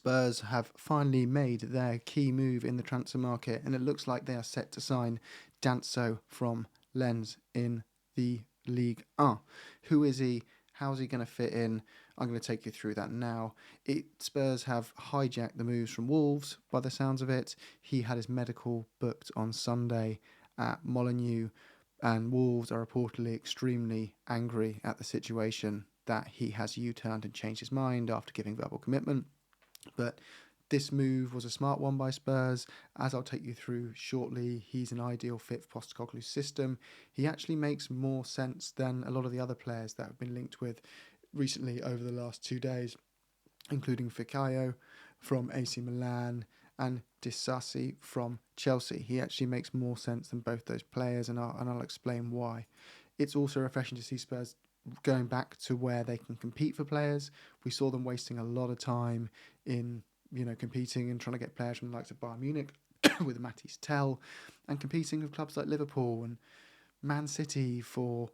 Spurs have finally made their key move in the transfer market, and it looks like they are set to sign Danso from Lens in the League 1. Who is he? How's he going to fit in? I'm going to take you through that now. Spurs have hijacked the moves from Wolves, by the sounds of it. He had his medical booked on Sunday at Molineux, and Wolves are reportedly extremely angry at the situation that he has U-turned and changed his mind after giving verbal commitment. But this move was a smart one by Spurs. As I'll take you through shortly, he's an ideal fit for Postecoglou's system. He actually makes more sense than a lot of the other players that have been linked with recently over the last 2 days, including Fikayo from AC Milan and Disasi from Chelsea. He actually makes more sense than both those players, and I'll explain why. It's also refreshing to see Spurs going back to where they can compete for players. We saw them wasting a lot of time in competing and trying to get players from the likes of Bayern Munich with Matisse Tell, and competing with clubs like Liverpool and Man City for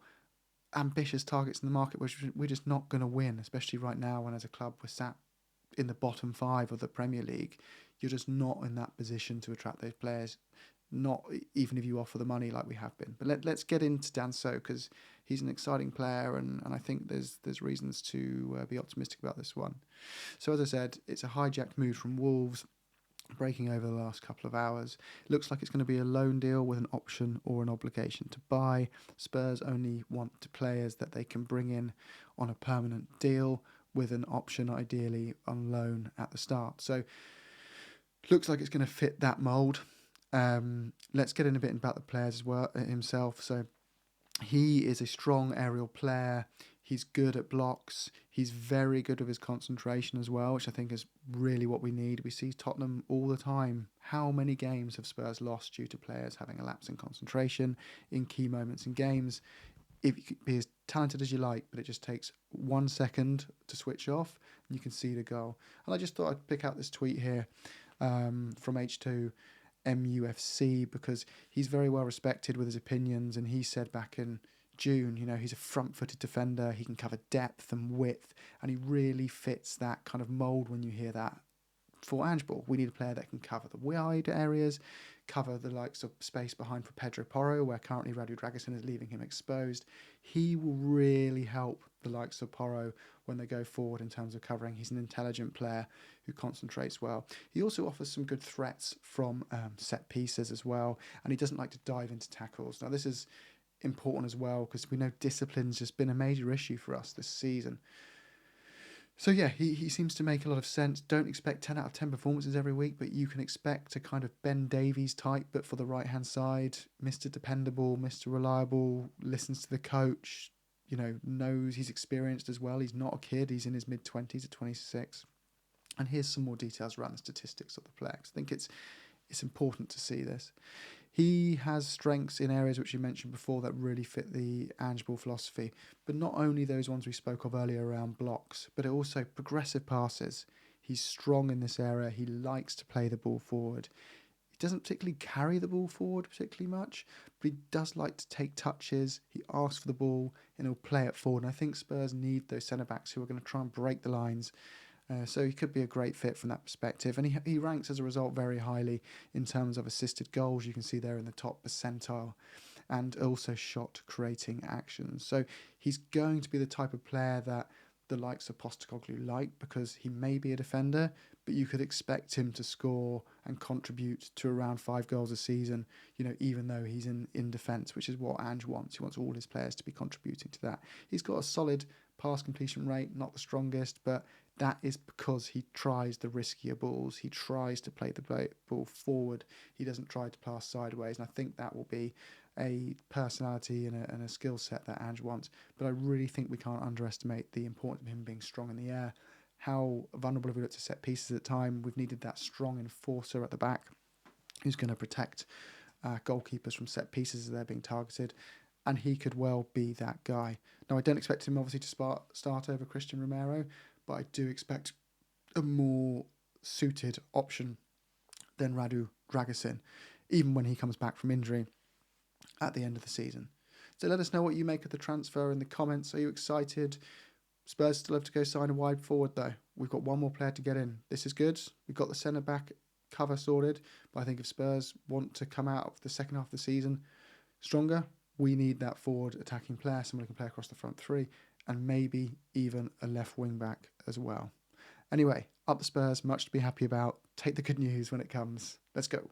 ambitious targets in the market, which we're just not going to win, especially right now when as a club we're sat in the bottom 5 of the Premier League. You're just not in that position to attract those players, not even if you offer the money like we have been. But let's get into Danso, because he's an exciting player, and I think there's reasons to be optimistic about this one. So as I said, it's a hijacked move from Wolves, breaking over the last couple of hours. It looks like it's going to be a loan deal with an option or an obligation to buy. Spurs only want players that they can bring in on a permanent deal with an option ideally on loan at the start. So looks like it's going to fit that mould. Let's get in a bit about the players as well himself. So he is a strong aerial player. He's good at blocks. He's very good with his concentration as well, which I think is really what we need. We see Tottenham all the time. How many games have Spurs lost due to players having a lapse in concentration in key moments in games? If you could be as talented as you like, but it just takes 1 second to switch off, and you can see the goal. And I just thought I'd pick out this tweet here from H2 MUFC, because he's very well respected with his opinions, and he said back in June, he's a front-footed defender, he can cover depth and width, and he really fits that kind of mould when you hear that. For Ange Ball, we need a player that can cover the wide areas, cover the likes of space behind for Pedro Porro, where currently Radu Dragusin is leaving him exposed. He will really help the likes of Porro when they go forward in terms of covering. He's an intelligent player who concentrates well. He also offers some good threats from set pieces as well, and he doesn't like to dive into tackles. Now, this is important as well, because we know discipline's just been a major issue for us this season. So yeah, he seems to make a lot of sense. Don't expect 10 out of 10 performances every week, but you can expect a kind of Ben Davies type, but for the right-hand side. Mr. Dependable, Mr. Reliable, listens to the coach, knows he's experienced as well. He's not a kid. He's in his mid-20s at 26. And here's some more details around the statistics of the player, 'cause I think it's important to see this. He has strengths in areas which you mentioned before that really fit the Ange Ball philosophy, but not only those ones we spoke of earlier around blocks, but also progressive passes. He's strong in this area. He likes to play the ball forward. He doesn't particularly carry the ball forward particularly much, but he does like to take touches. He asks for the ball and he'll play it forward. And I think Spurs need those centre-backs who are going to try and break the lines. So he could be a great fit from that perspective. And he ranks as a result very highly in terms of assisted goals. You can see there in the top percentile, and also shot creating actions. So he's going to be the type of player that the likes of Postecoglou like, because he may be a defender, but you could expect him to score and contribute to around 5 goals a season, even though he's in defence, which is what Ange wants. He wants all his players to be contributing to that. He's got a solid pass completion rate, not the strongest, but that is because he tries the riskier balls. He tries to play the ball forward. He doesn't try to pass sideways, and I think that will be a personality and a skill set that Ange wants. But I really think we can't underestimate the importance of him being strong in the air. How vulnerable have we looked to set pieces at the time? We've needed that strong enforcer at the back who's going to protect goalkeepers from set pieces as they're being targeted, and he could well be that guy. Now, I don't expect him obviously to start over Christian Romero, but I do expect a more suited option than Radu Dragusin, even when he comes back from injury at the end of the season. So let us know what you make of the transfer in the comments. Are you excited? Spurs still have to go sign a wide forward though. We've got one more player to get in. This is good. We've got the centre back cover sorted, but I think if Spurs want to come out of the second half of the season stronger, we need that forward attacking player, someone who can play across the front three, and maybe even a left wing back as well. Anyway, up the Spurs, much to be happy about. Take the good news when it comes. Let's go.